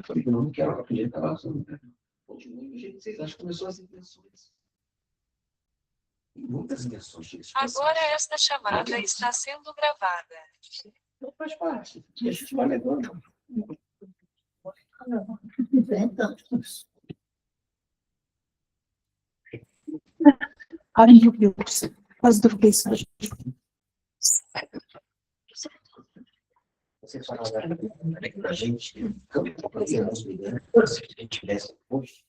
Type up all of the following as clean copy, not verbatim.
Eu falei, não quero aprender a falar sobre. Continue do jeito que vocês acham que começou as intenções. Muitas intenções. Agora esta chamada está sendo gravada. Não faz parte. E a gente vai levando. Ai, meu Deus. Quase dormi isso. Você fala da gente, se a gente tivesse hoje,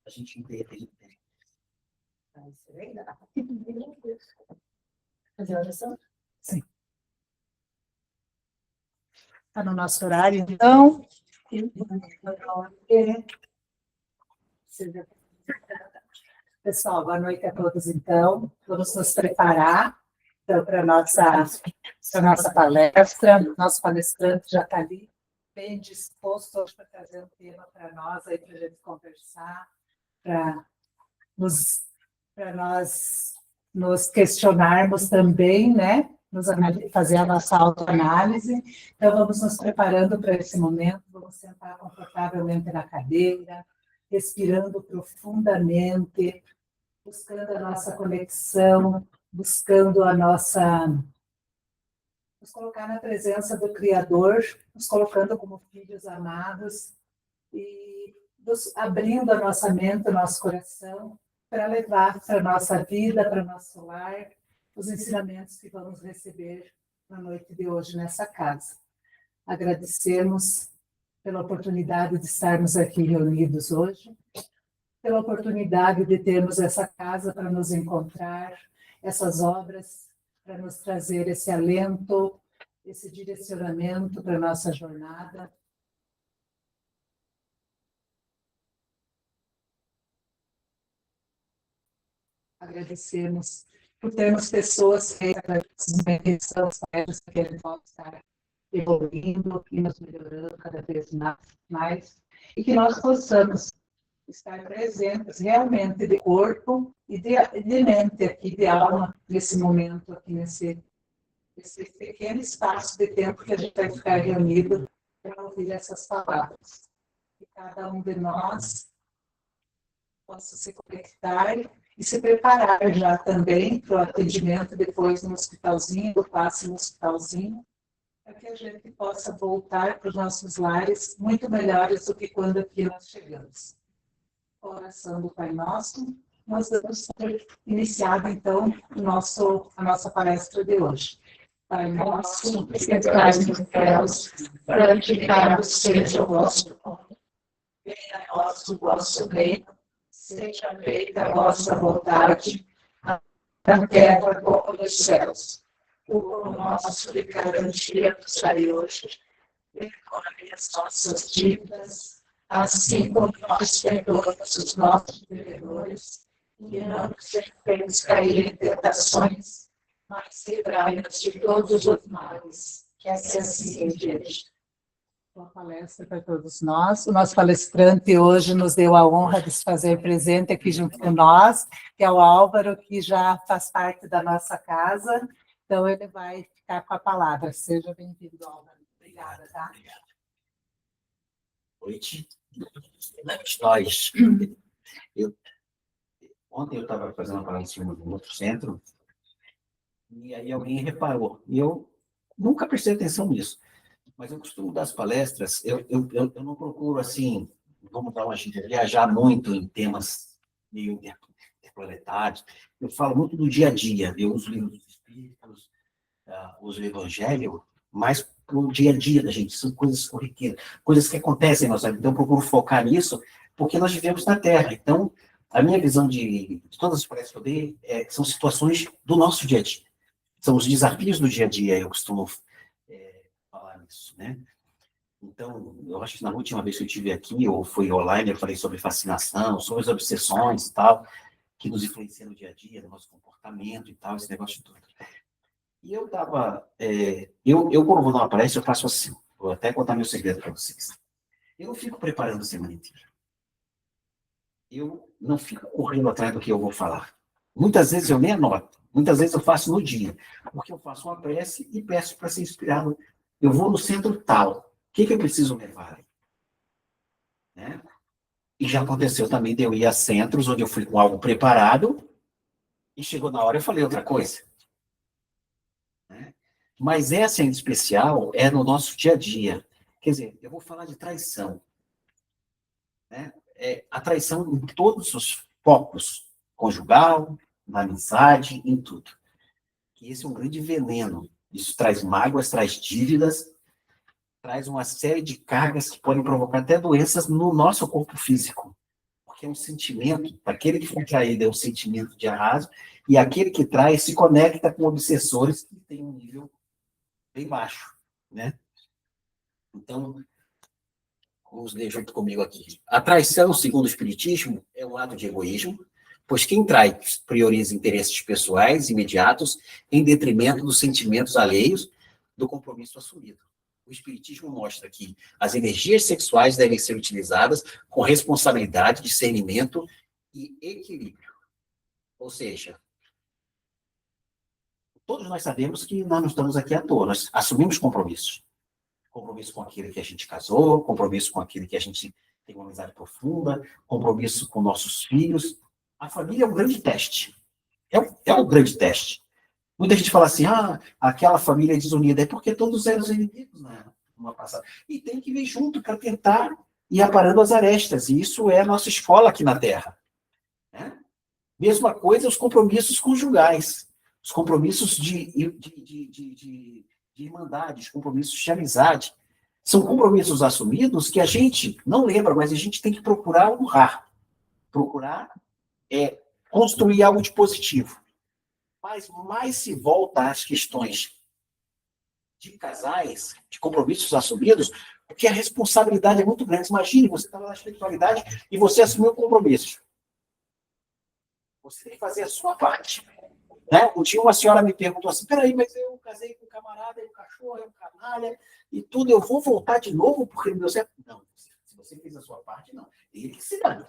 a gente não teria feito. Isso é verdade. Fazer oração? Sim. Está no nosso horário, então. Pessoal, boa noite a todos, então. Vamos nos preparar então, para a nossa palestra. Nosso palestrante já está ali, bem disposto hoje para trazer um tema para nós, aí para a gente conversar, para nós nos questionarmos também, né? Fazer a nossa autoanálise. Então, vamos nos preparando para esse momento, vamos sentar confortavelmente na cadeira, respirando profundamente, buscando a nossa conexão, buscando nos colocar na presença do Criador, nos colocando como filhos amados e abrindo a nossa mente, o nosso coração, para levar para a nossa vida, para o nosso lar, os ensinamentos que vamos receber na noite de hoje nessa casa. Agradecemos pela oportunidade de estarmos aqui reunidos hoje, pela oportunidade de termos essa casa para nos encontrar, essas obras para nos trazer esse alento, esse direcionamento para a nossa jornada. Agradecemos por termos pessoas que são que a gente pode estar evoluindo e nos melhorando cada vez mais, e que nós possamos estar presentes realmente de corpo e de mente aqui, de alma, nesse momento, aqui nesse pequeno espaço de tempo que a gente vai ficar reunido para ouvir essas palavras. Que cada um de nós possa se conectar e se preparar já também para o atendimento depois no hospitalzinho, do passe no hospitalzinho, para que a gente possa voltar para os nossos lares muito melhores do que quando aqui nós chegamos. A oração do Pai Nosso, nós damos iniciado, então, a nossa palestra de hoje. Pai nosso, que estais nos céus, santificado seja o vosso nome. Venha a nós o vosso reino, seja feita a vossa vontade, na terra como nos céus. O pão nosso de cada dia nos dai hoje, perdoe as nossas dívidas, assim como nós perdoamos os nossos devedores, e não nos deixes cair em tentações, mas livrai-nos de todos os males, que assim seja. Uma palestra para todos nós. O nosso palestrante hoje nos deu a honra de se fazer presente aqui junto com nós, que é o Álvaro, que já faz parte da nossa casa. Então, ele vai ficar com a palavra. Seja bem-vindo, Álvaro. Obrigada, tá? Boa noite. Nós. Ontem eu estava fazendo uma palestra em um outro centro, e aí alguém reparou. E eu nunca prestei atenção nisso. Mas eu costumo dar as palestras, eu não procuro, assim, vamos dar uma viajar muito em temas meio interplanetários. Eu falo muito do dia a dia. Eu uso livros dos Espíritos, uso o Evangelho, mas para o dia a dia da gente. São coisas corriqueiras, coisas que acontecem na nossa vida. Então, eu procuro focar nisso, porque nós vivemos na Terra. Então, a minha visão de todas as palestras que eu dei são situações do nosso dia a dia. São os desafios do dia a dia, eu costumo falar nisso, né? Então, eu acho que na última vez que eu estive aqui, ou foi online, eu falei sobre fascinação, sobre as obsessões e tal, que nos influenciam no dia a dia, no nosso comportamento e tal, esse negócio todo. E eu estava... eu, quando vou dar uma palestra, eu faço assim. Vou até contar meu segredo para vocês. Eu não fico preparando a semana inteira. Eu não fico correndo atrás do que eu vou falar. Muitas vezes eu nem anoto. Muitas vezes eu faço no dia. Porque eu faço uma prece e peço para ser inspirado. Eu vou no centro tal. O que eu preciso levar? né? E já aconteceu também de eu ir a centros onde eu fui com algo preparado e chegou na hora eu falei outra coisa, né? Mas essa em especial é no nosso dia a dia. Quer dizer, eu vou falar de traição, né? A traição em todos os focos, conjugal, na amizade, em tudo. E esse é um grande veneno. Isso traz mágoas, traz dívidas, traz uma série de cargas que podem provocar até doenças no nosso corpo físico. Porque é um sentimento, aquele que foi traído é um sentimento de arraso, e aquele que trai se conecta com obsessores que têm um nível bem baixo, né? Então, vamos ler junto comigo aqui. A traição, segundo o Espiritismo, é um ato de egoísmo, pois quem trai prioriza interesses pessoais imediatos em detrimento dos sentimentos alheios do compromisso assumido. O Espiritismo mostra que as energias sexuais devem ser utilizadas com responsabilidade, discernimento e equilíbrio. Ou seja, todos nós sabemos que nós não estamos aqui à toa, nós assumimos compromissos. Compromisso com aquele que a gente casou, compromisso com aquele que a gente tem uma amizade profunda, compromisso com nossos filhos. A família é um grande teste. É um grande teste. Muita gente fala assim, aquela família é desunida. É porque todos eram inimigos numa passada. E tem que vir junto para tentar ir aparando as arestas. E isso é a nossa escola aqui na Terra, né? Mesma coisa os compromissos conjugais. Os compromissos de irmandade, os compromissos de amizade. São compromissos assumidos que a gente não lembra, mas a gente tem que procurar honrar. Procurar construir algo de positivo. Mas mais se volta às questões de casais, de compromissos assumidos, porque a responsabilidade é muito grande. Imagine, você estava na espiritualidade e você assumiu um compromisso. Você tem que fazer a sua parte. Né? Um dia uma senhora me perguntou assim, peraí, mas eu casei com um camarada, é um cachorro, é um canalha, e tudo, eu vou voltar de novo porque não deu certo? Não, se você fez a sua parte, não. Ele que se dane.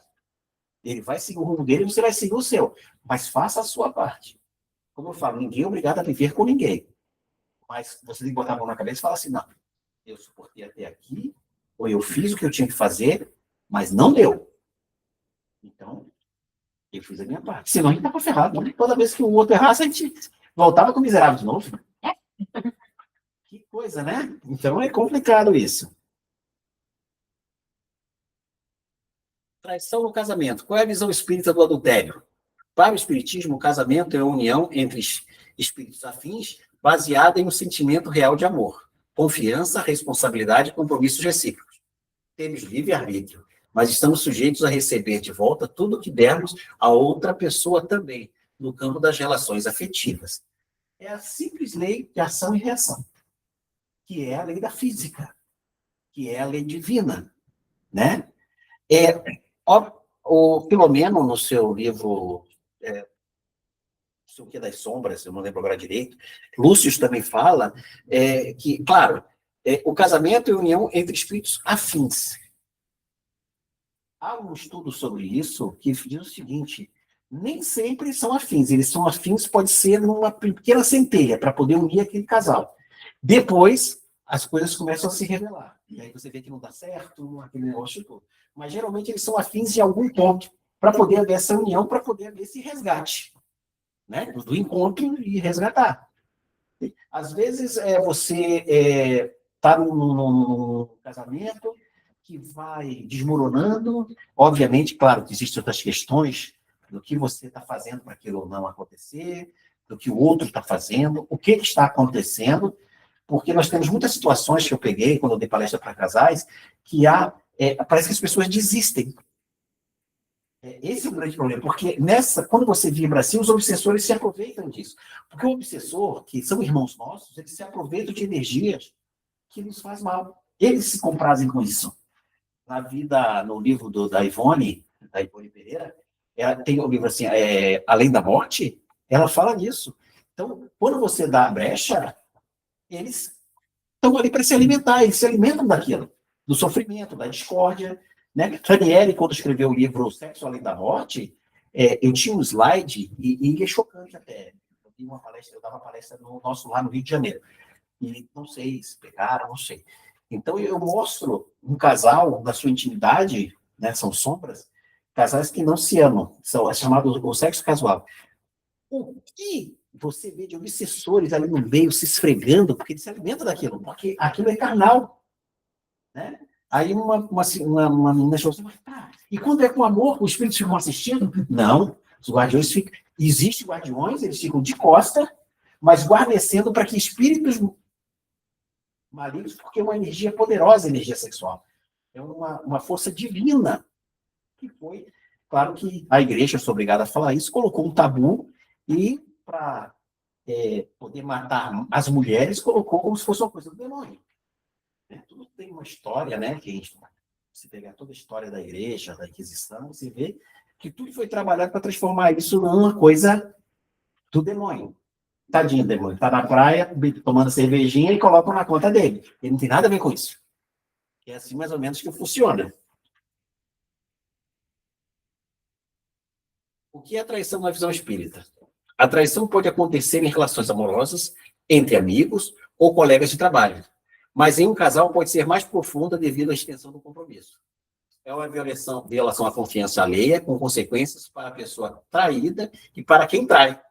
Ele vai seguir o rumo dele e você vai seguir o seu. Mas faça a sua parte. Como eu falo, ninguém é obrigado a viver com ninguém. Mas você tem que botar a mão na cabeça e falar assim, não, eu suportei até aqui, ou eu fiz o que eu tinha que fazer, mas não deu. Então, eu fiz a minha parte. Senão a gente estava ferrado. Né? Toda vez que o outro errasse, a gente voltava com o miserável de novo. Que coisa, né? Então é complicado isso. Traição no casamento. Qual é a visão espírita do adultério? Para o espiritismo, o casamento é a união entre espíritos afins baseada em um sentimento real de amor, confiança, responsabilidade e compromissos recíprocos. Temos livre-arbítrio, mas estamos sujeitos a receber de volta tudo o que dermos a outra pessoa também, no campo das relações afetivas. É a simples lei de ação e reação, que é a lei da física, que é a lei divina, né? O Filomeno, no seu livro não sei o que das sombras, eu não lembro agora direito, Lúcio também fala que, claro, o casamento é a união entre espíritos afins. Há um estudo sobre isso que diz o seguinte, nem sempre são afins, eles são afins, pode ser numa pequena centelha, para poder unir aquele casal. Depois, as coisas começam a se revelar. E aí você vê que não dá certo, aquele negócio todo. Mas, geralmente, eles são afins em algum ponto, para poder haver essa união, para poder haver esse resgate, né? Do encontro e resgatar. Às vezes, você está num casamento que vai desmoronando. Obviamente, claro, que existem outras questões do que você está fazendo para aquilo não acontecer, do que o outro está fazendo, o que está acontecendo, porque nós temos muitas situações que eu peguei quando eu dei palestra para casais, que parece que as pessoas desistem. Esse é o grande problema, porque quando você vibra assim, os obsessores se aproveitam disso. Porque o obsessor, que são irmãos nossos, eles se aproveitam de energias que nos faz mal. Eles se comprazem com isso. No livro da Ivone Pereira, ela tem o livro assim, Além da Morte, ela fala nisso. Então, quando você dá a brecha, eles estão ali para se alimentar, eles se alimentam daquilo, do sofrimento, da discórdia, né? Ranieri, quando escreveu o livro Sexo Além da Morte, eu tinha um slide, e ele é chocante até. Eu dava palestra no nosso lá no Rio de Janeiro. E não sei se pegaram, não sei. Então, eu mostro um casal na sua intimidade, né, são sombras, casais que não se amam, é chamado o sexo casual. O que você vê de obsessores ali no meio se esfregando, porque eles se alimentam daquilo, porque aquilo é carnal, né? Aí uma menina falou assim, mas tá, e quando é com amor, os espíritos ficam assistindo? Não, os guardiões ficam... Existem guardiões, eles ficam de costa, mas guarnecendo para que espíritos malignos, porque é uma energia poderosa, a energia sexual. É uma força divina, que foi... Claro que a igreja, eu sou obrigada a falar isso, colocou um tabu e, para poder matar as mulheres, colocou como se fosse uma coisa do demônio. Tudo tem uma história, né? Que a gente, se pegar toda a história da igreja, da Inquisição, você vê que tudo foi trabalhado para transformar isso numa coisa do demônio. Tadinho do demônio. Está na praia, tomando cervejinha e colocam na conta dele. Ele não tem nada a ver com isso. É assim mais ou menos que funciona. O que é traição na visão espírita? A traição pode acontecer em relações amorosas, entre amigos ou colegas de trabalho. Mas em um casal pode ser mais profunda devido à extensão do compromisso. É uma violação à confiança alheia, com consequências para a pessoa traída e para quem trai.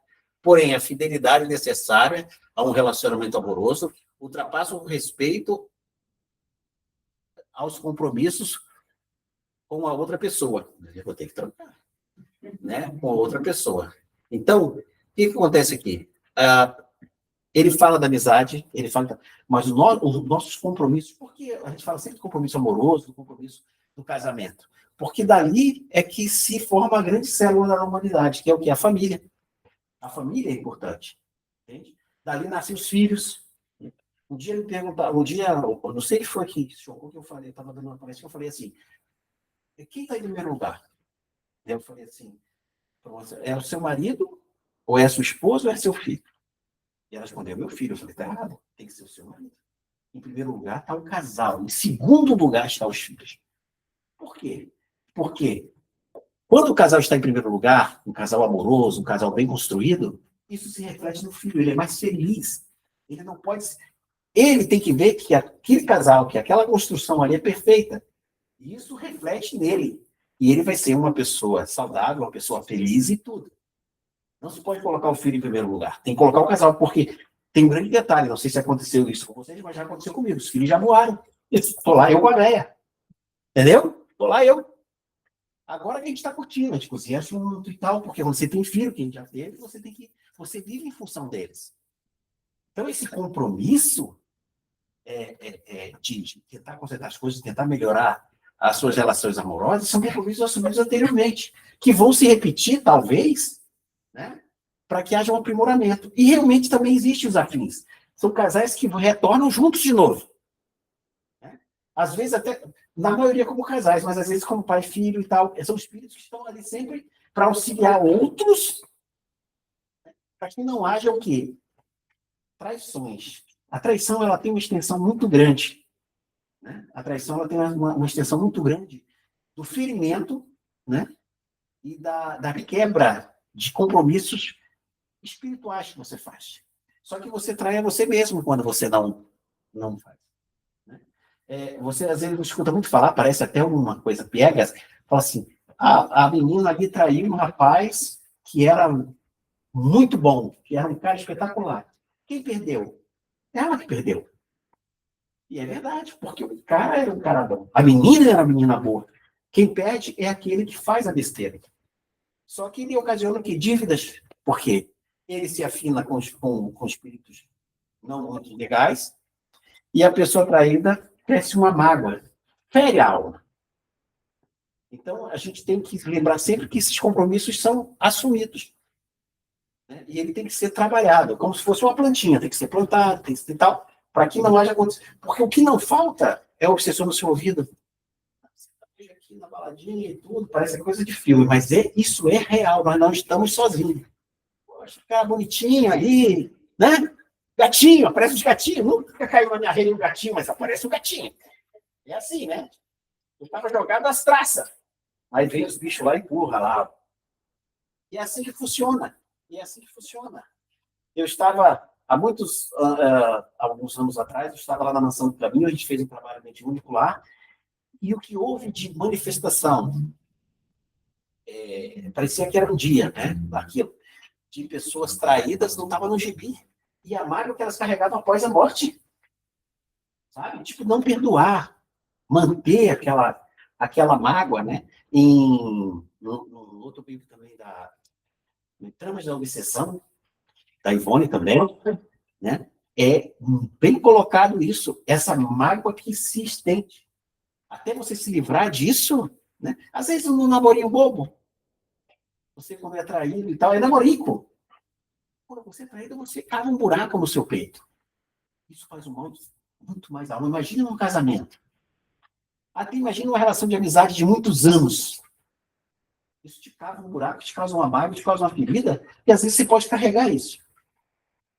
Porém, a fidelidade necessária a um relacionamento amoroso ultrapassa o respeito aos compromissos com a outra pessoa. Eu vou ter que trocar, né? Com a outra pessoa. Então, o que acontece aqui? Ele fala da amizade, ele fala, mas os nossos compromissos, porque a gente fala sempre do compromisso amoroso, do compromisso do casamento, porque dali é que se forma a grande célula da humanidade, que é o que? A família. A família é importante. Entende? Dali nascem os filhos. Um dia ele perguntava, eu não sei o que foi que chocou que eu falei, estava dando uma palestra, que eu falei assim, quem está em primeiro lugar? Eu falei assim, é o seu marido, ou é a sua esposa, ou é seu filho? E ela respondeu, meu filho. Eu falei, está errado, tem que ser o seu marido. Em primeiro lugar está o casal, em segundo lugar estão os filhos. Por quê? Porque quando o casal está em primeiro lugar, um casal amoroso, um casal bem construído, isso se reflete no filho, ele é mais feliz. Ele não pode... Ele tem que ver que aquele casal, que aquela construção ali é perfeita. E isso reflete nele. E ele vai ser uma pessoa saudável, uma pessoa feliz e tudo. Não se pode colocar o filho em primeiro lugar. Tem que colocar o casal, porque tem um grande detalhe, não sei se aconteceu isso com vocês, mas já aconteceu comigo. Os filhos já voaram. Estou lá eu com a véia. Entendeu? Estou lá eu. Agora que a gente está curtindo, a gente cozinha junto e tal, porque você tem filho, que a gente já teve, você vive em função deles. Então, esse compromisso de tentar consertar as coisas, tentar melhorar as suas relações amorosas, são compromissos assumidos anteriormente, que vão se repetir, talvez, né, para que haja um aprimoramento. E realmente também existem os afins. São casais que retornam juntos de novo. Né? Às vezes até, na maioria como casais, mas às vezes como pai e filho e tal. São espíritos que estão ali sempre para auxiliar outros, para que não haja o quê? Traições. A traição, ela tem uma extensão muito grande. Né? A traição, ela tem uma extensão muito grande do ferimento, né? E da quebra de compromissos espirituais que você faz. Só que você trai a você mesmo quando você não faz. Né? Você, às vezes, escuta muito falar, parece até uma coisa piegas, fala assim, a menina ali traiu um rapaz que era muito bom, que era um cara espetacular. Quem perdeu? Ela que perdeu. E é verdade, porque o cara era um cara bom. A menina era uma menina boa. Quem perde é aquele que faz a besteira. Só que ele ocasiona que dívidas, porque ele se afina com espíritos não muito legais, e a pessoa traída cresce uma mágoa, fere a alma. Então, a gente tem que lembrar sempre que esses compromissos são assumidos. Né? E ele tem que ser trabalhado, como se fosse uma plantinha, tem que ser plantado, tem que ser tal, para que não haja acontecido. Porque o que não falta é obsessão no seu ouvido. Você aqui na baladinha e tudo, parece coisa de filme, mas isso é real, nós não estamos sozinhos. Poxa, ficar bonitinho ali, né? Gatinho, aparece os gatinhos. Nunca caiu na minha rede um gatinho, mas aparece um gatinho. É assim, né? Eu estava jogado as traças. Aí vem os bichos lá e empurra lá. E é assim que funciona. E é assim que funciona. Eu estava Há alguns anos atrás, eu estava lá na Mansão do Caminho, a gente fez um trabalho de mente unicular, e o que houve de manifestação, parecia que era um dia, né, daquilo, de pessoas traídas, não estava no gibi, e a mágoa que elas carregavam após a morte, sabe? Tipo, não perdoar, manter aquela mágoa, né? No outro livro também, em Tramas da Obsessão, da Ivone também, né? É bem colocado isso, essa mágoa que se estende. Até você se livrar disso, né? Às vezes um namorinho bobo, você quando é traído e tal, é namorico. Quando você é traído, você cava um buraco no seu peito. Isso faz um mal muito mais alto. Imagina um casamento. Até imagina uma relação de amizade de muitos anos. Isso te cava um buraco, te causa uma mágoa, te causa uma ferida, e às vezes você pode carregar isso.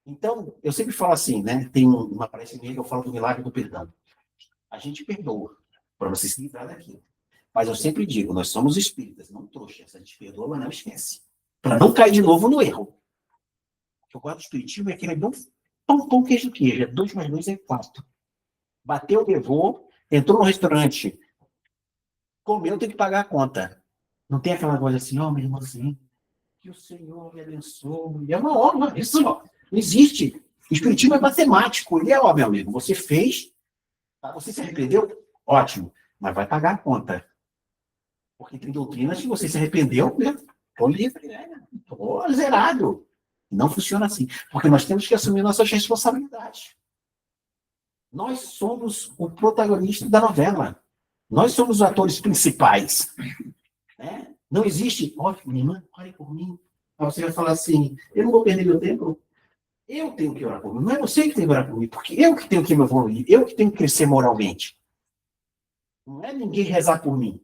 Então, eu sempre falo assim, né? Tem uma palestra minha que eu falo do milagre do perdão. A gente perdoa para você se livrar daquilo. Mas eu sempre digo, nós somos espíritas, não trouxas. A gente perdoa, mas não esquece. Para não cair de novo no erro. Eu gosto do espiritismo, é aquele pão, queijo, queijo. 2 mais 2 é 4. Bateu, levou, entrou no restaurante, comeu, tem que pagar a conta. Não tem aquela coisa assim, ó, meu irmãozinho, que o Senhor me abençoe. É uma obra, isso não existe. O espiritismo é matemático. Ele é, ó, meu amigo, você fez, tá? Você se arrependeu? Ótimo, mas vai pagar a conta. Porque tem doutrinas que você se arrependeu, né? Estou livre, né? Estou zerado. Não funciona assim. Porque nós temos que assumir nossas responsabilidades. Nós somos o protagonista da novela. Nós somos os atores principais. Né? Não existe, ó, minha irmã, ore por mim. Aí você vai falar assim, eu não vou perder meu tempo. Eu tenho que orar por mim. Não é você que tem que orar por mim, porque eu que tenho que me evoluir, eu que tenho que crescer moralmente. Não é ninguém rezar por mim.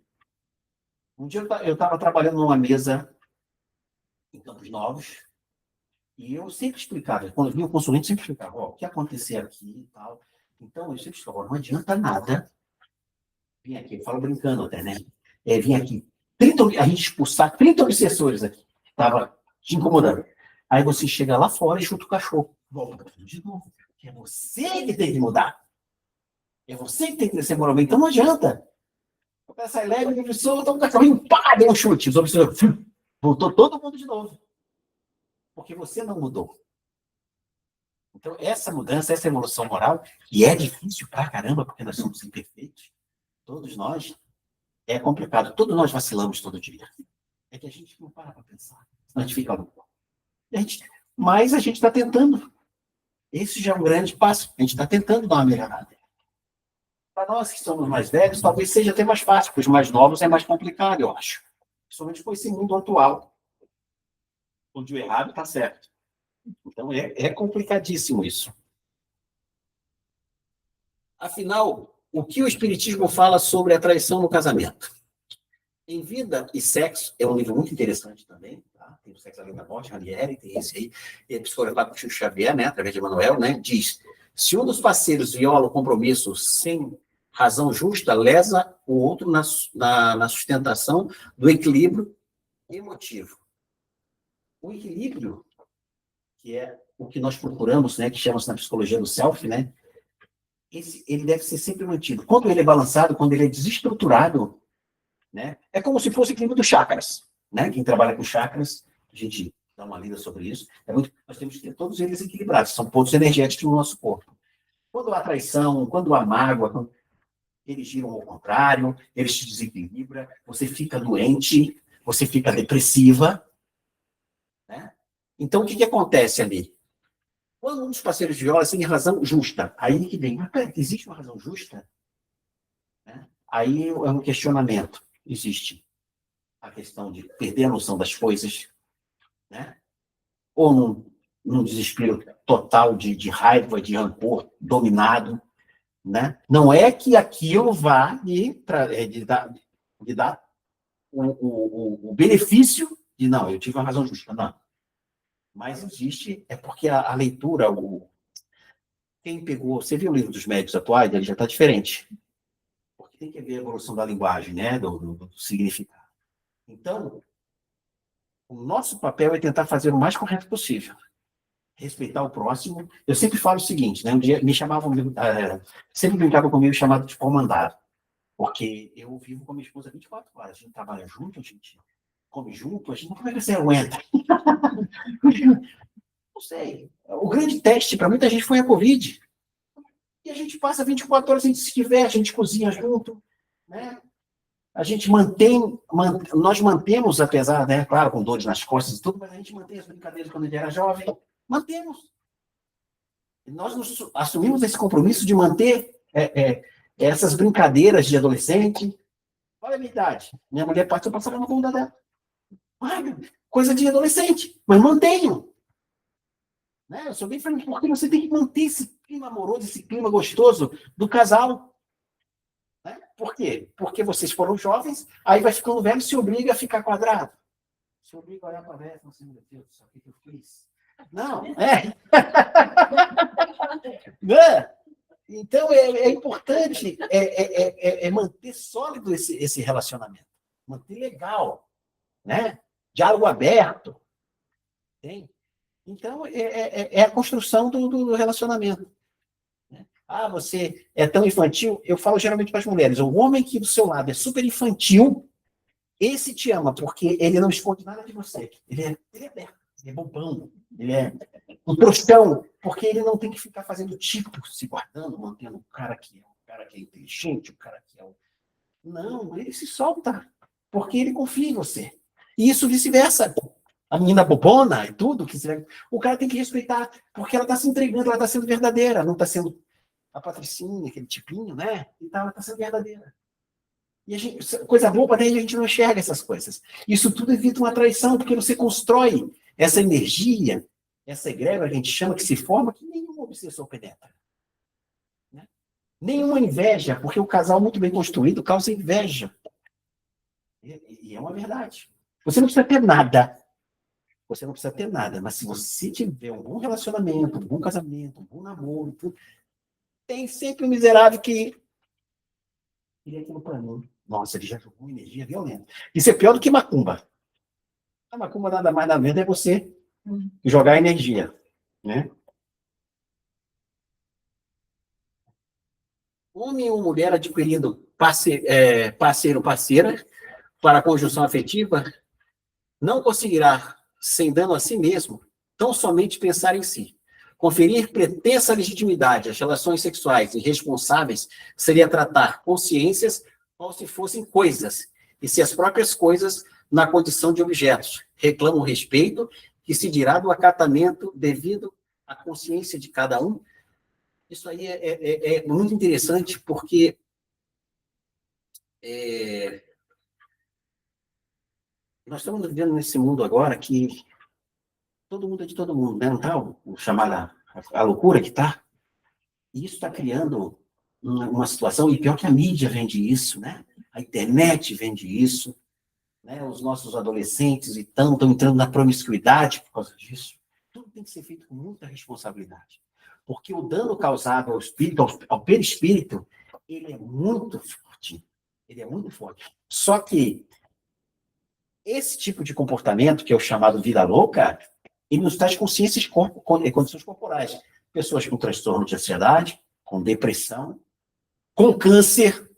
Um dia eu estava trabalhando numa mesa em Campos Novos, e eu sempre explicava, quando eu vinha o consulente, sempre explicava, ó, o que aconteceu aqui e tal. Então, eu sempre explicava, não adianta nada. Vim aqui, eu falo brincando até, né? Vim aqui, a gente expulsar 30 obsessores aqui, que estava te incomodando. Aí você chega lá fora e chuta o cachorro. Volta de novo. É você que tem que mudar. É você que tem que crescer moralmente. Então não adianta. O cara sai leve, ele solta um cachorrinho, pá, deu um chute. Os obsessores, voltou todo mundo de novo. Porque você não mudou. Então, essa mudança, essa evolução moral, que é difícil pra caramba, porque nós somos imperfeitos, todos nós, é complicado. Todos nós vacilamos todo dia. É que a gente não para pensar. A gente fica louco. Mas a gente está tentando. Esse já é um grande passo. A gente está tentando dar uma melhorada. Para nós que somos mais velhos, talvez seja até mais fácil. Para os mais novos é mais complicado, eu acho. Principalmente com esse mundo atual, onde o errado está certo. Então, é complicadíssimo isso. Afinal, o que o Espiritismo fala sobre a traição no casamento? Em Vida e Sexo, é um livro muito interessante também, tá? Tem o Sexo Além da Morte, Ranieri, tem esse aí, tem psicografado por Chico Xavier, né? Através de Emmanuel, né? Diz, se um dos parceiros viola o compromisso sem razão justa, lesa o outro na sustentação do equilíbrio emotivo. O equilíbrio, que é o que nós procuramos, né? Que chamamos na psicologia do self, né? Ele deve ser sempre mantido. Quando ele é balançado, quando ele é desestruturado, né? É como se fosse o equilíbrio dos chakras. Né? Quem trabalha com chakras, a gente dá uma lida sobre isso. Nós temos que ter todos eles equilibrados. São pontos energéticos no nosso corpo. Quando há traição, quando há mágoa, eles giram ao contrário, eles te desequilibram, você fica doente, você fica depressiva. Né? Então, o que acontece ali? Quando um dos parceiros viola sem razão justa, aí que vem, mas peraí, existe uma razão justa? Né? Aí é um questionamento. Existe a questão de perder a noção das coisas, né? Ou num desespero total de raiva, de rancor, dominado. Né? Não é que aquilo vá lhe dar o benefício de, não, eu tive uma razão justa, não. Mas existe, é porque a leitura, quem pegou, você viu o livro dos médios atuais, ele já está diferente. Porque tem que ver a evolução da linguagem, né? do significado. Então, o nosso papel é tentar fazer o mais correto possível. respeitar o próximo. Eu sempre falo o seguinte, né? Um dia me chamavam, sempre brincavam comigo chamado de pau-mandado, porque eu vivo com a minha esposa 24 horas. A gente trabalha junto, a gente come junto, a gente, como é que você aguenta? Não sei. O grande teste para muita gente foi a Covid. E a gente passa 24 horas, a gente se diverte, a gente cozinha junto, né? A gente nós mantemos, apesar, né, claro, com dores nas costas e tudo, mas a gente mantém as brincadeiras quando a gente era jovem. Mantemos. E nós assumimos esse compromisso de manter essas brincadeiras de adolescente. Olha a minha idade. Minha mulher passava na bunda dela. Coisa de adolescente, mas mantenham. Né? Eu sou bem franco, porque você tem que manter esse clima amoroso, esse clima gostoso do casal. Né? Por quê? Porque vocês foram jovens, aí vai ficando velho e se obriga a ficar quadrado. Se obriga a olhar para a velha e falar assim, meu Deus, o que eu fiz? Não, Então, é importante manter sólido esse relacionamento. Manter legal. Né? Diálogo aberto. Tem? Então, é a construção do relacionamento. Você é tão infantil? Eu falo geralmente para as mulheres, o homem que do seu lado é super infantil, esse te ama, porque ele não esconde nada de você. Ele é aberto, ele é bobão, ele é um trouxão, porque ele não tem que ficar fazendo tipo, se guardando, mantendo o cara que é inteligente, o cara que é o... Não, ele se solta, porque ele confia em você. E isso vice-versa. A menina bobona e tudo, o cara tem que respeitar, porque ela está se entregando, ela está sendo verdadeira, não está sendo a Patricinha, aquele tipinho, né? E ela está sendo verdadeira. E a gente, coisa boba, daí a gente não enxerga essas coisas. Isso tudo evita uma traição, porque você constrói essa energia, essa egrégora que a gente chama, que se forma, que nenhum obsessor penetra. Né? Nenhuma inveja, porque o casal muito bem construído causa inveja. E é uma verdade. Você não precisa ter nada. Você não precisa ter nada, mas se você tiver um bom relacionamento, um bom casamento, um bom namoro, tudo, tem sempre um miserável que queria aquilo para mim. Nossa, ele já jogou energia violenta. Isso é pior do que macumba. A macumba nada mais nada menos é você jogar energia. Né? Homem ou mulher adquirindo parceiro ou parceira para a conjunção afetiva não conseguirá, sem dano a si mesmo, tão somente pensar em si. Conferir pretensa legitimidade às relações sexuais irresponsáveis seria tratar consciências como se fossem coisas, e se as próprias coisas na condição de objetos. Reclamam respeito, que se dirá do acatamento devido à consciência de cada um. Isso aí é muito interessante, porque nós estamos vivendo nesse mundo agora que todo mundo é de todo mundo, né? Não está o chamado a loucura que está? E isso está criando uma situação, e pior que a mídia vende isso, né? A internet vende isso, né? Os nossos adolescentes estão entrando na promiscuidade por causa disso. Tudo tem que ser feito com muita responsabilidade. Porque o dano causado ao espírito, ao perispírito, ele é muito forte. Ele é muito forte. Só que esse tipo de comportamento, que é o chamado vida louca, ele nos traz consciências, condições corporais. Pessoas com transtorno de ansiedade, com depressão, com câncer.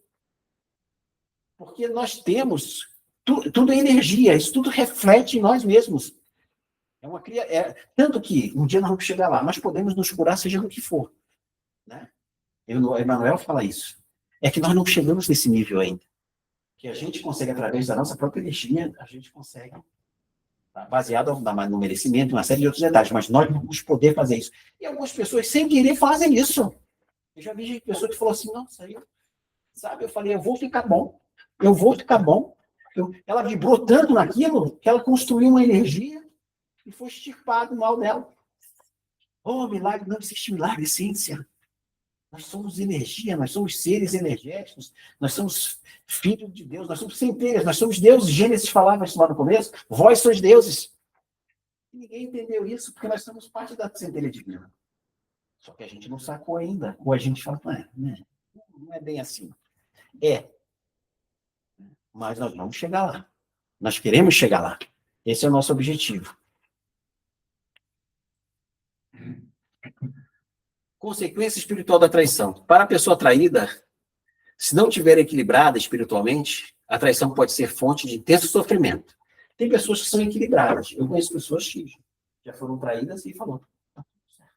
Porque nós temos... Tudo é energia, isso tudo reflete em nós mesmos. Tanto que um dia nós vamos chegar lá, nós podemos nos curar seja do que for. Né? Emmanuel fala isso. É que nós não chegamos nesse nível ainda. Que a gente consegue, através da nossa própria energia, a gente consegue, baseado no merecimento, uma série de outros detalhes, mas nós não vamos poder fazer isso. E algumas pessoas, sem querer, fazem isso. Eu já vi pessoa que falou assim, nossa, eu falei, eu vou ficar bom. Ela vibrou tanto naquilo que ela construiu uma energia e foi extirpado o mal dela. Oh, milagre, não existe milagre, essência. Nós somos energia, nós somos seres energéticos, nós somos filhos de Deus, nós somos centelhas, nós somos deuses. Gênesis falava isso lá no começo, vós sois deuses. E ninguém entendeu isso porque nós somos parte da centelha divina. Só que a gente não sacou ainda, ou a gente fala, não é bem assim. Mas nós vamos chegar lá. Nós queremos chegar lá. Esse é o nosso objetivo. Consequência espiritual da traição. Para a pessoa traída, se não estiver equilibrada espiritualmente, a traição pode ser fonte de intenso sofrimento. Tem pessoas que são equilibradas. Eu conheço pessoas que já foram traídas e falaram, tá tudo certo.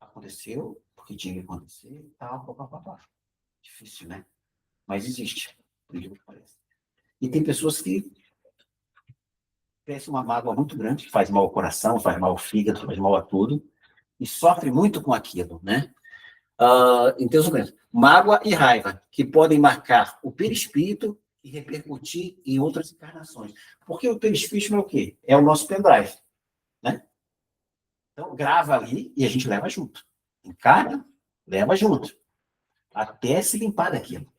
Aconteceu, porque tinha que acontecer e tal, papapá. Difícil, né? Mas existe, por incrível que pareça. E tem pessoas que crescem uma mágoa muito grande, que faz mal ao coração, faz mal ao fígado, faz mal a tudo, e sofre muito com aquilo, né? Então, mágoa e raiva, que podem marcar o perispírito e repercutir em outras encarnações. Porque o perispírito é o quê? É o nosso pendrive, né? Então, grava ali e a gente leva junto. Encarna, leva junto. Até se limpar daquilo.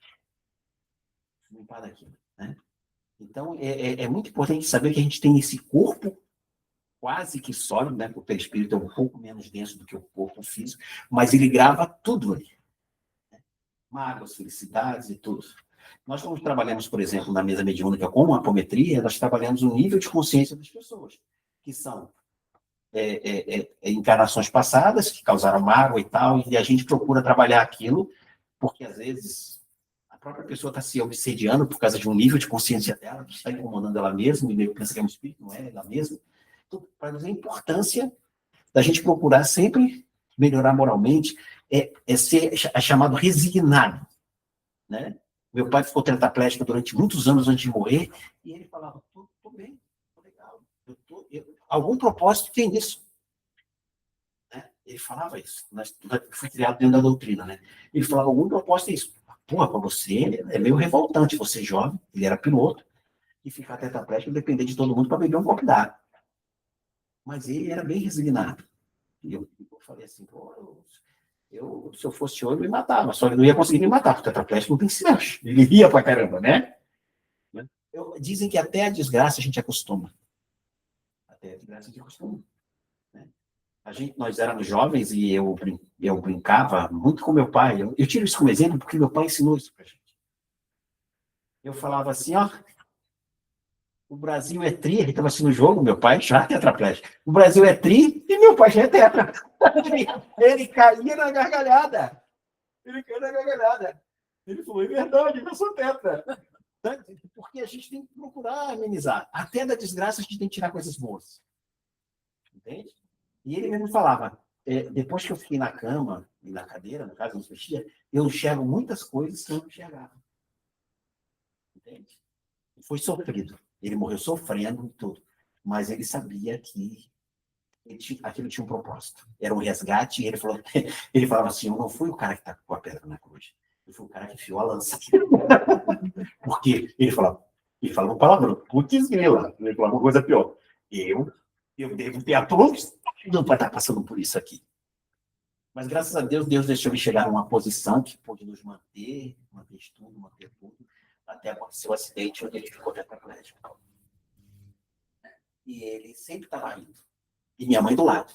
Limpar daquilo, né? Então, é muito importante saber que a gente tem esse corpo quase que sólido, né? Porque o perispírito é um pouco menos denso do que o corpo físico, mas ele grava tudo ali. Mágoas, felicidades e tudo. Nós, quando trabalhamos, por exemplo, na mesa mediúnica com a apometria, nós trabalhamos o nível de consciência das pessoas, que são encarnações passadas, que causaram mágoa e tal, e a gente procura trabalhar aquilo, porque às vezes a própria pessoa está se obsediando por causa de um nível de consciência dela, que está incomodando ela mesma, e meio pensa que é um espírito, não é ela mesma. Então, para nós, a importância da gente procurar sempre melhorar moralmente, ser chamado resignado, né? Meu pai ficou tetraplégico durante muitos anos antes de morrer, e ele falava, tô bem, tô legal, algum propósito tem nisso. Né? Ele falava isso, foi criado dentro da doutrina, né? Ele falava, algum propósito tem isso. Porra, para você é meio revoltante, você jovem, ele era piloto, e ficar tetraplégico depender de todo mundo para beber um copo d'água. Mas ele era bem resignado. E eu falei assim, se eu fosse homem, eu me matava, só ele não ia conseguir me matar, porque o tetraplégico não tem sinais. Ele ria pra caramba, né? Dizem que até a desgraça a gente acostuma. Até a desgraça a gente acostuma. Né? Nós éramos jovens e eu brincava muito com meu pai. Eu tiro isso como exemplo porque meu pai ensinou isso pra gente. Eu falava assim, ó, o Brasil é tri, ele estava assistindo o jogo, meu pai já é tetraplégico. O Brasil é tri e meu pai já é tetra. Ele caía na gargalhada. Ele falou, é verdade, eu sou tetra. Porque a gente tem que procurar amenizar. Até da desgraça a gente tem que tirar coisas boas. Entende? E ele mesmo falava, depois que eu fiquei na cama e na cadeira, no caso, não se mexia, eu enxergo muitas coisas que eu não enxergava. Entende? Foi sofrido. Ele morreu sofrendo e tudo. Mas ele sabia que aquilo tinha um propósito. Era um resgate, e ele falava assim, eu não fui o cara que está com a pedra na cruz. Eu fui o cara que enfiou a lança. Porque ele falava um palavrão, putz grila, ele falava uma coisa pior. Eu devo ter aplausos não para estar passando por isso aqui. Mas graças a Deus, Deus deixou me chegar numa posição que pôde nos manter tudo, até acontecer o acidente onde ele ficou tetraplégico. E ele sempre estava rindo. E minha mãe do lado.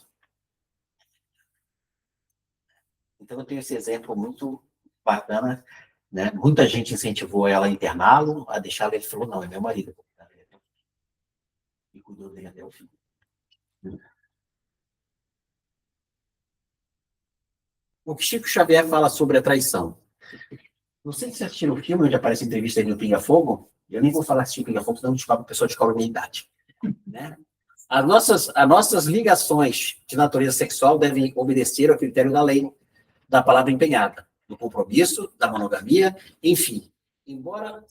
Então, eu tenho esse exemplo muito bacana, né? Muita gente incentivou ela a interná-lo, a deixá-lo. Ele falou, não, é meu marido. E cuidou dele até o fim. O que Chico Xavier fala sobre a traição. Não sei se você assistiu o filme onde aparece entrevista aí no Pinga Fogo. Eu nem vou falar assistir Pinga Fogo, senão a pessoa descobre a minha idade. Né? As nossas ligações de natureza sexual devem obedecer ao critério da lei, da palavra empenhada, do compromisso, da monogamia, enfim. Embora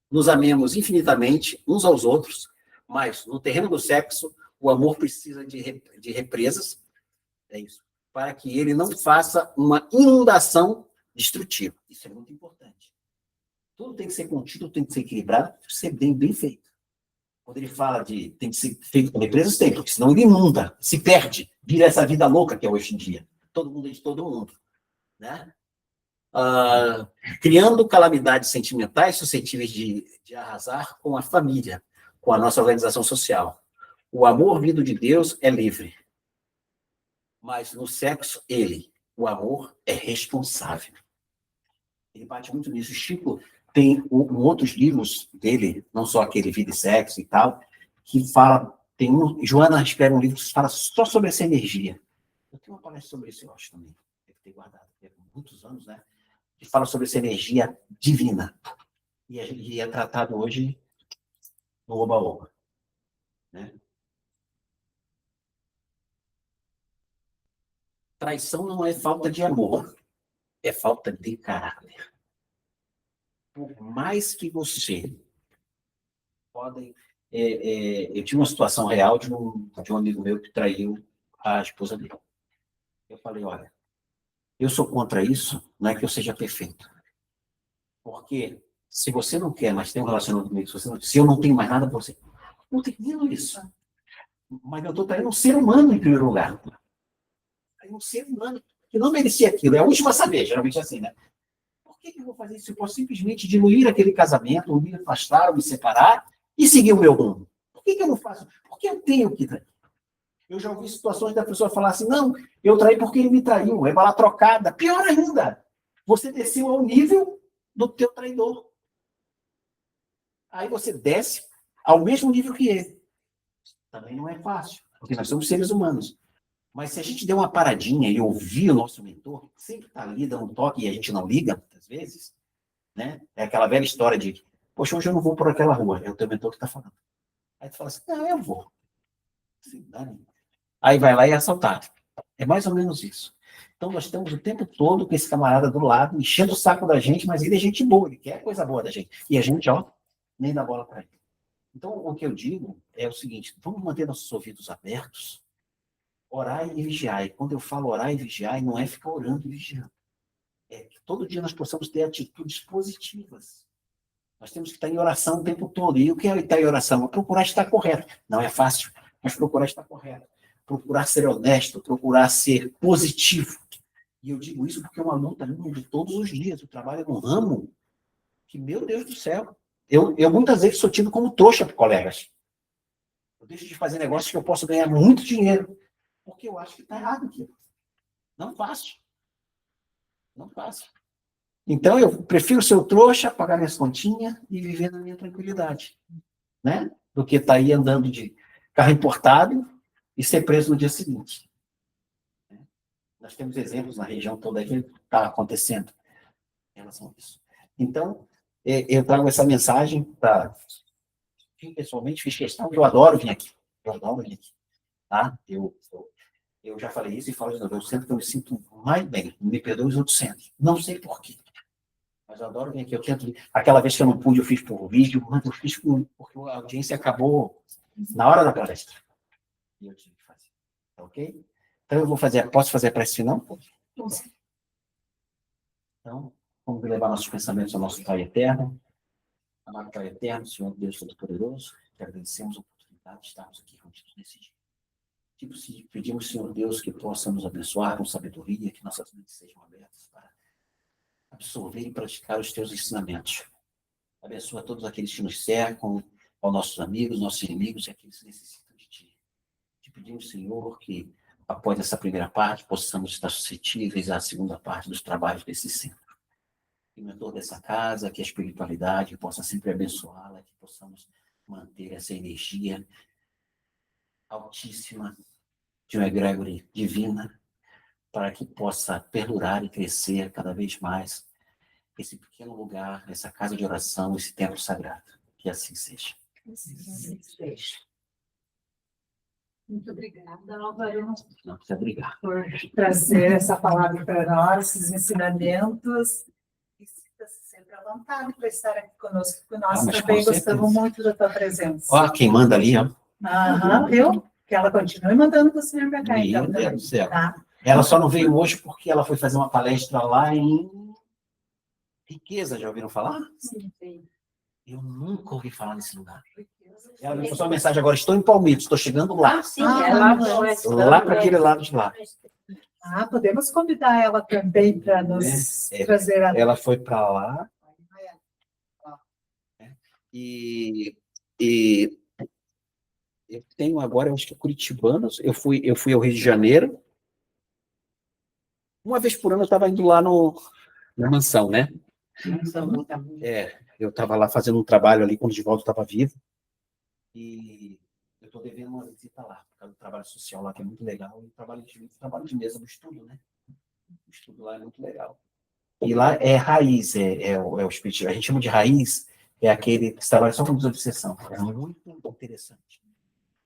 nos amemos infinitamente uns aos outros, mas no terreno do sexo, o amor precisa de represas, é isso, para que ele não faça uma inundação destrutiva. Isso é muito importante. Tudo tem que ser contido, tem que ser equilibrado, tem que ser bem feito. Quando ele fala de tem que ser feito com represas, tem, porque senão ele inunda, se perde, vira essa vida louca que é hoje em dia. Todo mundo é de todo mundo. Né? Criando calamidades sentimentais suscetíveis de arrasar com a família, com a nossa organização social. O amor vindo de Deus é livre. Mas no sexo, o amor é responsável. Ele bate muito nisso. Chico tem outros livros dele, não só aquele Vida e Sexo e tal, que fala, Joana escreve um livro que fala só sobre essa energia. Eu tenho uma palestra sobre isso, eu acho, também. ter guardado há muitos anos, né? Que fala sobre essa energia divina. E é tratado hoje no Oba-Oba, né? Traição não é falta de amor, é falta de caráter. Por mais que você podem... eu tinha uma situação real de um amigo meu que traiu a esposa dele. Eu falei, olha, eu sou contra isso, não é que eu seja perfeito. Porque se você não quer mais ter um relacionamento comigo, se eu não tenho mais nada para você, não tenho isso. Mas eu estou traindo um ser humano em primeiro lugar. Um ser humano que não merecia aquilo. É a última a saber, geralmente é assim, né? Por que eu vou fazer isso? Eu posso simplesmente diluir aquele casamento, ou me afastar, ou me separar e seguir o meu rumo. Por que eu não faço? Porque eu tenho que trair. Eu já ouvi situações da pessoa falar assim, não, eu traí porque ele me traiu, é bala trocada. Pior ainda, você desceu ao nível do teu traidor. Aí você desce ao mesmo nível que ele. Também não é fácil, porque nós somos seres humanos. Mas se a gente der uma paradinha e ouvir o nosso mentor, que sempre está ali dando um toque e a gente não liga, muitas vezes, né? É aquela velha história de, poxa, hoje eu não vou por aquela rua, é o teu mentor que está falando. Aí tu fala assim, não, eu vou. Assim, aí vai lá e é assaltado. É mais ou menos isso. Então nós estamos o tempo todo com esse camarada do lado, enchendo o saco da gente, mas ele é gente boa, ele quer coisa boa da gente. E a gente, ó, nem dá bola para ele. Então, o que eu digo é o seguinte, vamos manter nossos ouvidos abertos, orar e vigiar. E quando eu falo orar e vigiar, não é ficar orando e vigiando. É que todo dia nós possamos ter atitudes positivas. Nós temos que estar em oração o tempo todo. E o que é estar em oração? É procurar estar correto. Não é fácil, mas procurar estar correto. Procurar ser honesto, procurar ser positivo. E eu digo isso porque é uma luta minha de todos os dias. Eu trabalho num ramo que, meu Deus do céu, eu muitas vezes sou tido como trouxa por colegas. Eu deixo de fazer negócios que eu posso ganhar muito dinheiro, porque eu acho que está errado aquilo. Não faço. Não faço. Então, eu prefiro ser o trouxa, pagar minhas continhas e viver na minha tranquilidade, né? Do que estar aí andando de carro importado e ser preso no dia seguinte. Nós temos exemplos na região toda que está acontecendo em relação a isso. Então, eu trago essa mensagem para... Pessoalmente, fiz questão, eu adoro vir aqui. Eu adoro vir aqui. Tá? Eu já falei isso e falo de novo. Eu sempre que eu me sinto mais bem. Me perdoe os outros centros. Não sei por quê. Mas eu adoro vir aqui. Eu tento... Aquela vez que eu não pude, eu fiz por vídeo, mas eu fiz porque a audiência acabou na hora da palestra. E eu tive que fazer. Tá ok? Então, eu vou fazer... Posso fazer a prece final? Então, vamos levar nossos pensamentos ao nosso Pai Eterno. Amado Pai Eterno, Senhor Deus Todo-Poderoso, que agradecemos a oportunidade de estarmos aqui juntos nesse dia. Pedimos, Senhor Deus, que possa nos abençoar com sabedoria, que nossas mentes sejam abertas para absorver e praticar os teus ensinamentos. Abençoa todos aqueles que nos cercam, aos nossos amigos, nossos inimigos e aqueles que necessitam de ti. Te pedimos, Senhor, que após essa primeira parte, possamos estar suscetíveis à segunda parte dos trabalhos desse centro. Que o mentor dessa casa, que a espiritualidade possa sempre abençoá-la, que possamos manter essa energia altíssima de uma egrégora divina, para que possa perdurar e crescer cada vez mais esse pequeno lugar, essa casa de oração, esse templo sagrado. Que assim seja. Muito obrigada, Álvaro, Não precisa brigar. por trazer essa palavra para nós, esses ensinamentos. E sinta-se sempre à vontade para estar aqui conosco, porque nós mas também com gostamos certeza. muito da tua presença. Ó, quem manda ali, ó. Aham, viu? Que ela continue mandando você para cá, então. Meu Deus do céu. Tá? Ela só não veio hoje porque ela foi fazer uma palestra lá em Riqueza, já ouviram falar? Sim. Eu nunca ouvi falar nesse lugar. Ela me passou uma mensagem agora, estou em Palmitos, estou chegando lá. Sim, é lá no Lá para aquele lado de lá. Ah, podemos convidar ela também para nos trazer a... Ela foi para lá. E eu tenho agora, eu acho que curitibanos. Eu fui ao Rio de Janeiro. Uma vez por ano eu estava indo lá na mansão, né? Eu estava lá fazendo um trabalho ali quando o Divaldo estava vivo. E eu estou devendo uma visita lá, por causa do trabalho social lá, que é muito legal, e trabalho de mesa do estudo, né? O estudo lá é muito legal. E lá é raiz, é o espiritismo. A gente chama de raiz, é aquele que trabalha só com desobsessão. É muito interessante.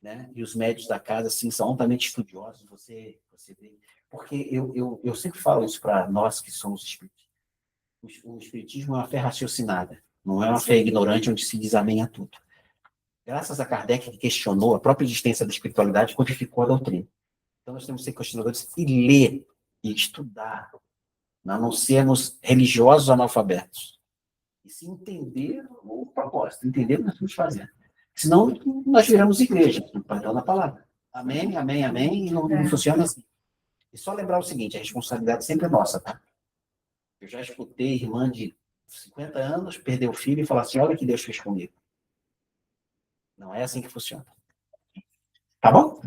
Né? E os médios da casa, assim, são altamente estudiosos. Você vê. Porque eu sempre falo isso para nós que somos espíritos. O espiritismo é uma fé raciocinada. Não é uma fé ignorante onde se diz amém a tudo. Graças a Kardec, que questionou a própria existência da espiritualidade, codificou a doutrina. Então, nós temos que ser questionadores e ler e estudar, não sermos religiosos analfabetos. E se entender o propósito, entender o que nós estamos fazendo. Senão, nós viramos igreja, perdão na palavra. Amém, amém, amém, e não funciona assim. E só lembrar o seguinte, a responsabilidade sempre é nossa, tá? Eu já escutei irmã de 50 anos perder o filho e falar assim, olha o que Deus fez comigo. Não é assim que funciona. Tá bom?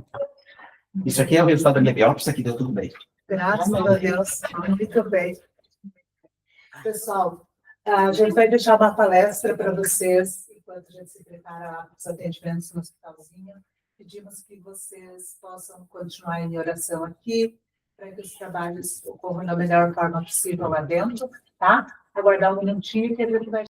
Isso aqui é o resultado da minha biópsia, que deu tudo bem. Graças a Deus, muito bem. Pessoal, a gente vai deixar uma palestra para vocês, enquanto a gente se prepara para os atendimentos no hospitalzinho. Pedimos que vocês possam continuar em oração aqui, para que os trabalhos ocorram da melhor forma possível lá dentro, tá? Aguardar um minutinho que a gente vai